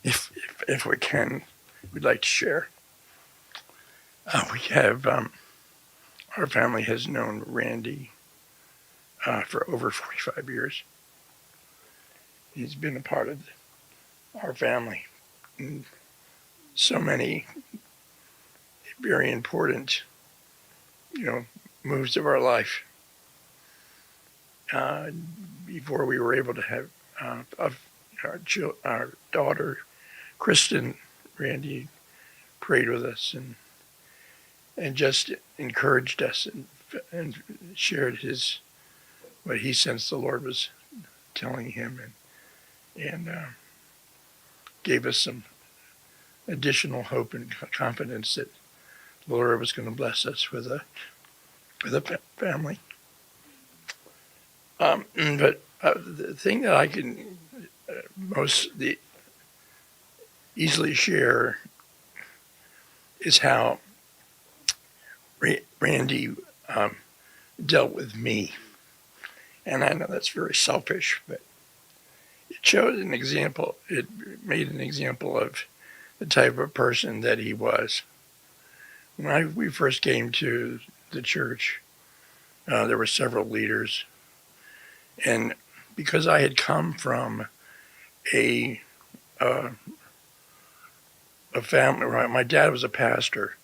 if we can, we'd like to share. We have our family has known Randy for over 45 years. He's been a part of our family in so many very important, moves of our life. Before we were able to have our daughter, Kristen, Randy prayed with us and just encouraged us and shared what he sensed the Lord was telling him and gave us some additional hope and confidence that the Lord was going to bless us with a family. But the thing that I can most easily share is how Randy dealt with me. And I know that's very selfish, but it showed an example. It made an example of the type of person that he was. When we first came to the church, there were several leaders. And because I had come from a family, right, my dad was a pastor,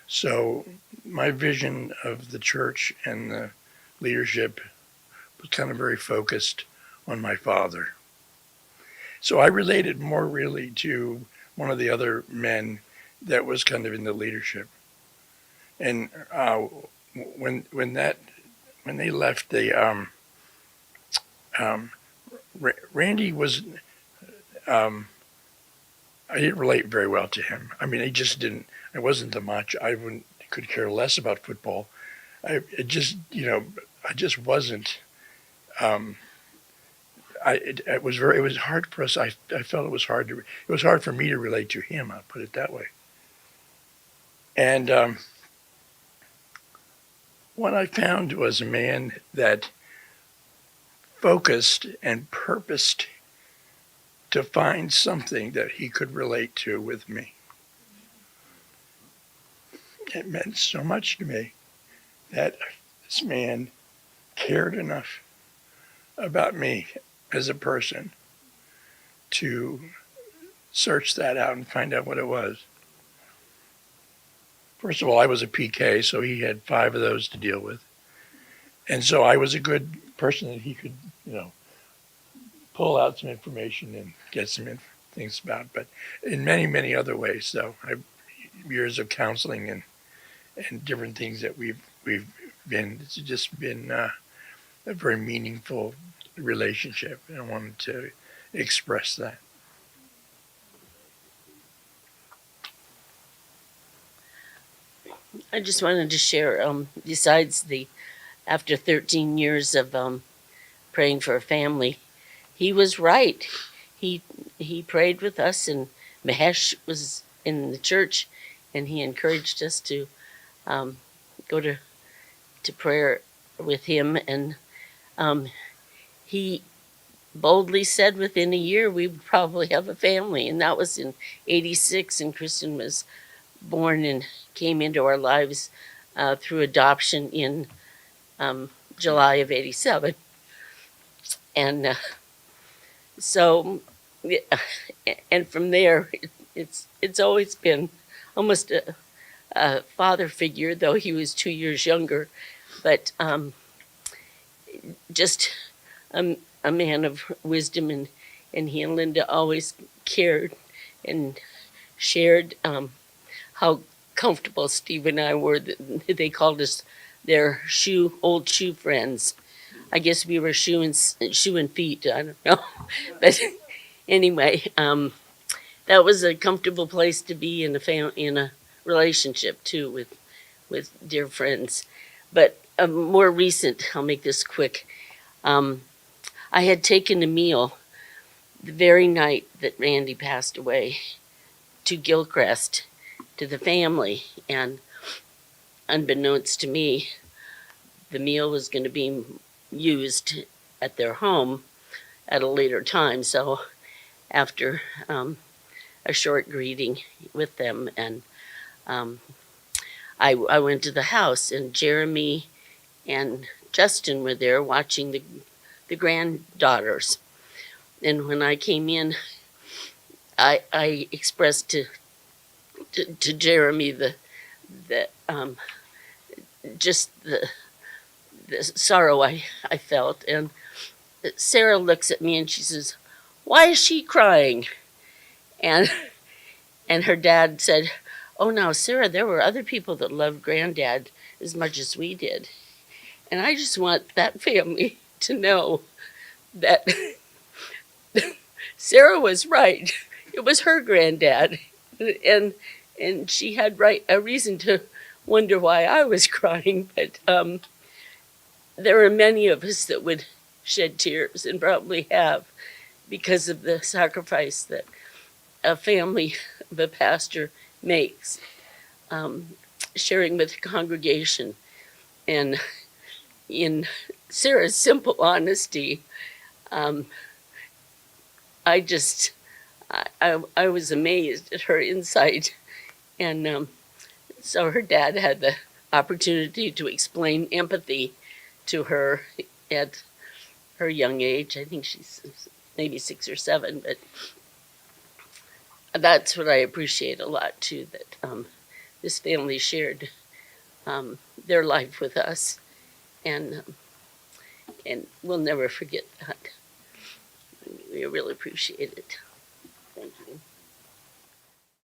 so my vision of the church and the leadership was kind of very focused on my father. So I related more really to one of the other men that was kind of in the leadership. And when they left, Randy was, I didn't relate very well to him. I mean, I wasn't the much. Could care less about football. I just wasn't. It was hard for us. I felt it was hard for me to relate to him. I'll put it that way. And what I found was a man that focused and purposed to find something that he could relate to with me. It meant so much to me that this man cared enough about me as a person to search that out and find out what it was. First of all, I was a PK, so he had 5 of those to deal with. And so I was a good person that he could, pull out some information and get some things about. But in many, many other ways, though, years of counseling and different things that we've been, it's just been a very meaningful relationship, and I wanted to express that. I just wanted to share, besides after 13 years of praying for a family, he was right. He prayed with us, and Mahesh was in the church, and he encouraged us to go to prayer with him, and he boldly said within a year we would probably have a family, and that was in 86, and Kristen was born and came into our lives through adoption in July of 87. And so, and from there, it's always been almost a father figure, though he was 2 years younger, but just a man of wisdom, and he and Linda always cared and shared how comfortable Steve and I were. They called us their old shoe friends. I guess we were shoe and feet. I don't know, but anyway, that was a comfortable place to be in a relationship too with dear friends. But more recent, I'll make this quick. I had taken a meal the very night that Randy passed away to Gilcrest, to the family, and unbeknownst to me, the meal was going to be used at their home at a later time. So after a short greeting with them. And I went to the house, and Jeremy and Justin were there watching the granddaughters. And when I came in, I expressed to Jeremy the just the sorrow I felt. And Sarah looks at me and she says, "Why is she crying?" And and her dad said, "Oh, now, Sarah, there were other people that loved Granddad as much as we did." And I just want that family to know that Sarah was right. It was her granddad, and she had a reason to wonder why I was crying. But there are many of us that would shed tears, and probably have, because of the sacrifice that a family of a pastor makes, sharing with the congregation. And in Sarah's simple honesty, I just, I was amazed at her insight. And so her dad had the opportunity to explain empathy to her at her young age. I think she's maybe 6 or 7, but that's what I appreciate a lot too, that this family shared their life with us, and we'll never forget that. We really appreciate it.